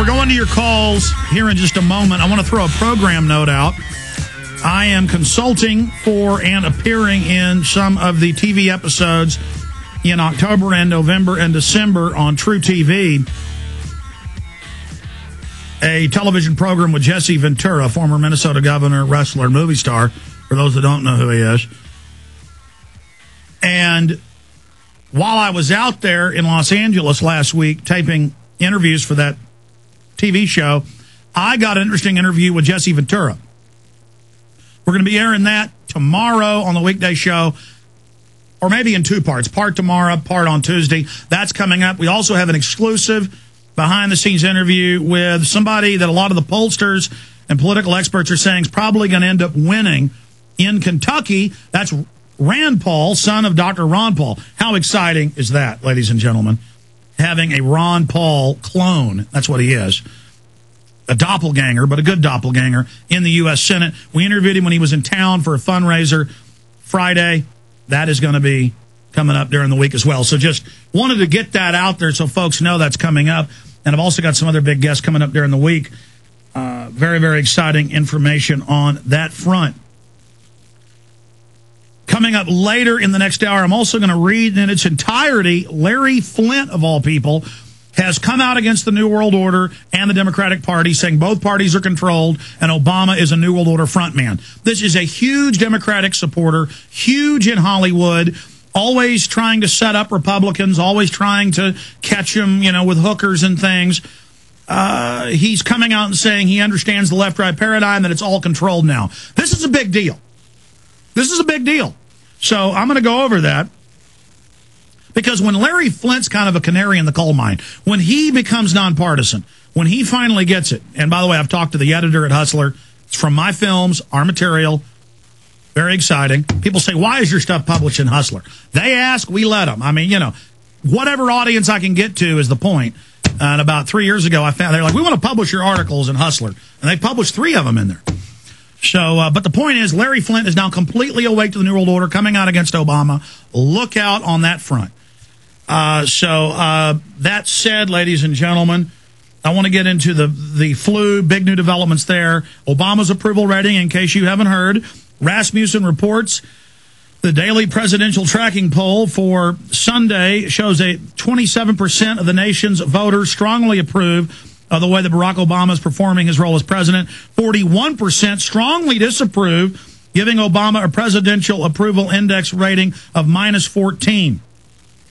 We're going to your calls here in just a moment. I want to throw a program note out. I am consulting for and appearing in some of the TV episodes in October and November and December on True TV, a television program with Jesse Ventura, former Minnesota governor, wrestler, movie star, for those that don't know who he is. And while I was out there in Los Angeles last week taping interviews for that TV show, I got an interesting interview with Jesse Ventura. We're going to be airing that tomorrow on the weekday show, or maybe in two parts, part tomorrow, part on Tuesday. That's coming up. We also have an exclusive behind-the-scenes interview with somebody that a lot of the pollsters and political experts are saying is probably going to end up winning in Kentucky. That's Rand Paul, son of Dr. Ron Paul. How exciting is that, ladies and gentlemen? Having a Ron Paul clone, that's what he is. A doppelganger, but a good doppelganger, in the U.S. Senate. We interviewed him when he was in town for a fundraiser Friday. That is going to be coming up during the week as well. So just wanted to get that out there so folks know that's coming up. And I've also got some other big guests coming up during the week. Very, very exciting information on that front. Coming up later in the next hour, I'm also going to read in its entirety, Larry Flynt, of all people, has come out against the New World Order and the Democratic Party, saying both parties are controlled and Obama is a New World Order frontman. This is a huge Democratic supporter, huge in Hollywood, always trying to set up Republicans, always trying to catch them, with hookers and things. He's coming out and saying he understands the left-right paradigm, that it's all controlled now. This is a big deal. This is a big deal. So I'm going to go over that. Because when Larry Flynt's kind of a canary in the coal mine, when he becomes nonpartisan, when he finally gets it, and by the way, I've talked to the editor at Hustler. It's from my films, our material. Very exciting. People say, why is your stuff published in Hustler? They ask, we let them. I mean, whatever audience I can get to is the point. And about 3 years ago, I found they're like, we want to publish your articles in Hustler. And they published 3 of them in there. So, but the point is, Larry Flynt is now completely awake to the New World Order, coming out against Obama. Look out on that front. That said, ladies and gentlemen, I want to get into the flu, big new developments there. Obama's approval rating, in case you haven't heard. Rasmussen reports the daily presidential tracking poll for Sunday shows a 27% of the nation's voters strongly approve of the way that Barack Obama is performing his role as president. 41% strongly disapprove, giving Obama a presidential approval index rating of -14.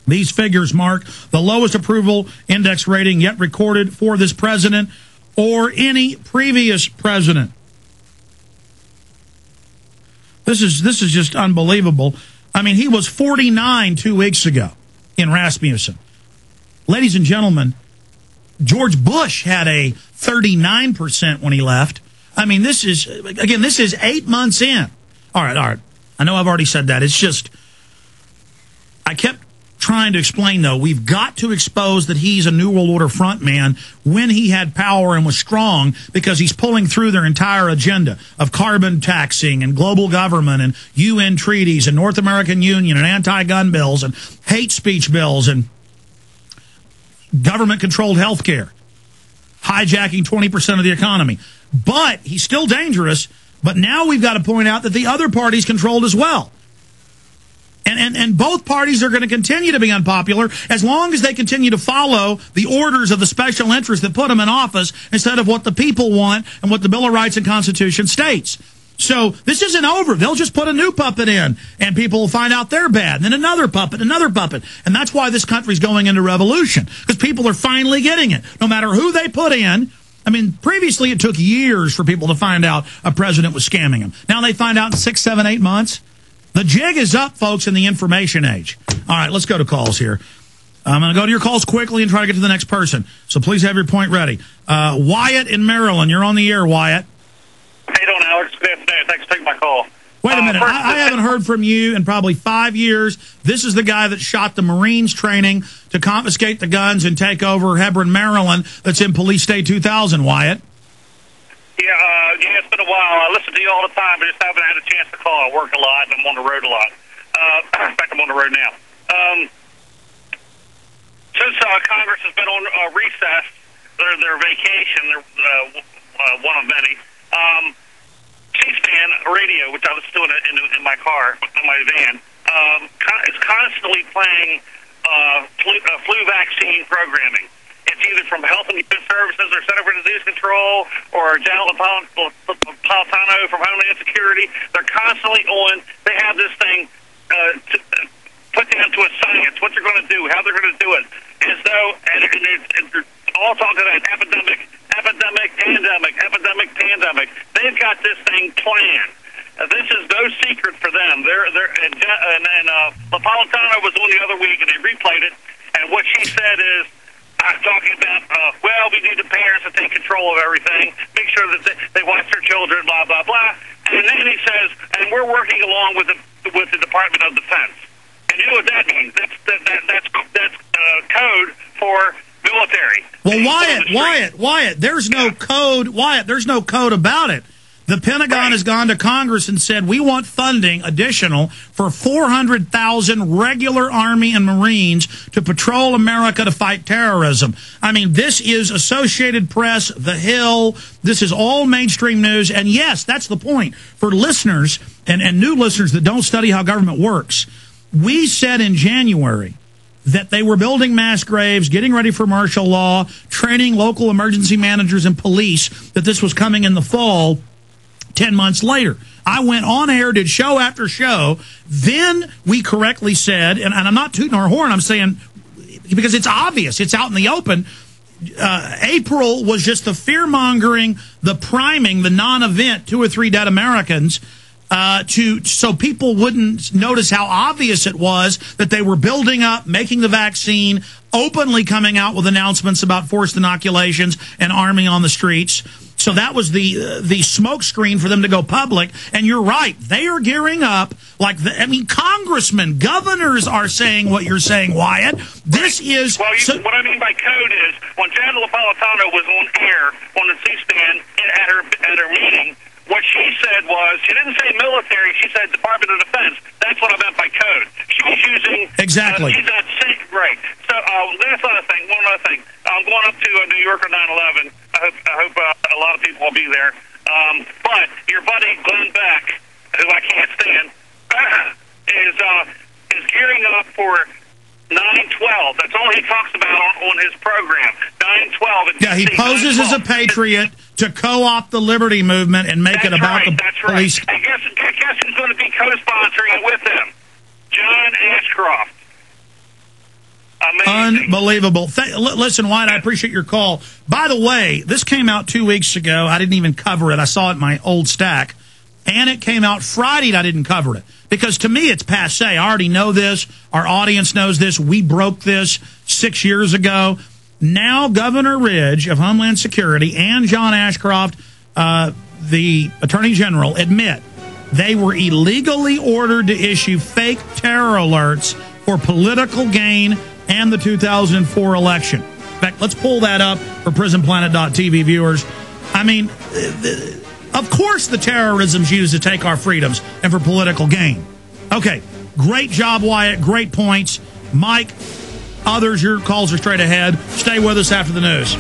These figures mark the lowest approval index rating yet recorded for this president or any previous president. This is just unbelievable. I mean, he was 49 2 weeks ago in Rasmussen. Ladies and gentlemen, George Bush had a 39% when he left. I mean, this is 8 months in. All right. I know I've already said that. It's just, I kept trying to explain, though, we've got to expose that he's a New World Order front man when he had power and was strong, because he's pulling through their entire agenda of carbon taxing and global government and UN treaties and North American Union and anti-gun bills and hate speech bills and government-controlled health care, hijacking 20% of the economy. But he's still dangerous, but now we've got to point out that the other party's controlled as well. And both parties are going to continue to be unpopular as long as they continue to follow the orders of the special interests that put them in office instead of what the people want and what the Bill of Rights and Constitution states. So this isn't over. They'll just put a new puppet in, and people will find out they're bad. And then another puppet. And that's why this country's going into revolution, because people are finally getting it. No matter who they put in. I mean, previously it took years for people to find out a president was scamming them. Now they find out in 6, 7, 8 months. The jig is up, folks, in the information age. All right, let's go to calls here. I'm going to go to your calls quickly and try to get to the next person. So please have your point ready. Wyatt in Maryland. You're on the air, Wyatt. How you doing, Alex? Good afternoon. Thanks for taking my call. Wait a minute. I haven't heard from you in probably 5 years. This is the guy that shot the Marines training to confiscate the guns and take over Hebron, Maryland, that's in Police State 2000, Wyatt. Yeah, it's been a while. I listen to you all the time, but just haven't had a chance to call. I work a lot, and I'm on the road a lot. In fact, I'm on the road now. Since Congress has been on recess, their vacation. They're one of many. C-SPAN radio, which I listen to in my car, in my van, is constantly playing flu vaccine programming. It's either from Health and Human Services or Center for Disease Control or Janet Napolitano from Homeland Security. They're constantly on. They have this thing put down to a science, what they're going to do, how they're going to do it, as though, and they're all talking about epidemic, pandemic. They've got this thing planned. This is no secret for them. Napolitano was on the other week, and they replayed it, and what she said is, talking about, well, we need the parents to take control of everything, make sure that they watch their children, blah, blah, blah. And then he says, and we're working along with the Department of Defense. And you know what that means? That's code for military. Well, Wyatt, there's no code. Wyatt, there's no code about it. The Pentagon has gone to Congress and said, we want funding additional for 400,000 regular Army and Marines to patrol America to fight terrorism. I mean, this is Associated Press, The Hill. This is all mainstream news. And yes, that's the point. For listeners and new listeners that don't study how government works, we said in January that they were building mass graves, getting ready for martial law, training local emergency managers and police, that this was coming in the fall. 10 months later, I went on air, did show after show. Then we correctly said, and I'm not tooting our horn, I'm saying, because it's obvious, it's out in the open, April was just the fear-mongering, the priming, the non-event, 2 or 3 dead Americans, so people wouldn't notice how obvious it was that they were building up, making the vaccine, openly coming out with announcements about forced inoculations and arming on the streets. So that was the smoke screen for them to go public. And you're right. They are gearing up congressmen, governors are saying what you're saying, Wyatt. This is... Well, what I mean by code is when Janet Napolitano was on air on the C-SPAN at her meeting, what she said was, she didn't say military, she said Department of Defense. That's what I meant by code. She was using... Exactly. She's not saying... Right. So that's another thing. One other thing. I'm going up to New York on 9/11. I hope a lot of people will be there. But your buddy Glenn Beck, who I can't stand, is gearing up for 9/12. That's all he talks about on his program. 9/12. Yeah, he poses as a patriot to co-opt the liberty movement and make it about the police. Right. And guess who's going to be co-sponsoring it with him? John Ashcroft. Amazing. Unbelievable. Listen, Wyatt, I appreciate your call. By the way, this came out 2 weeks ago. I didn't even cover it. I saw it in my old stack. And it came out Friday, and I didn't cover it. Because to me, it's passé. I already know this. Our audience knows this. We broke this 6 years ago. Now Governor Ridge of Homeland Security and John Ashcroft, the Attorney General, admit they were illegally ordered to issue fake terror alerts for political gain and the 2004 election. In fact, let's pull that up for PrisonPlanet.tv viewers. I mean, of course the terrorism's used to take our freedoms and for political gain. Okay, great job, Wyatt. Great points. Mike, others, your calls are straight ahead. Stay with us after the news.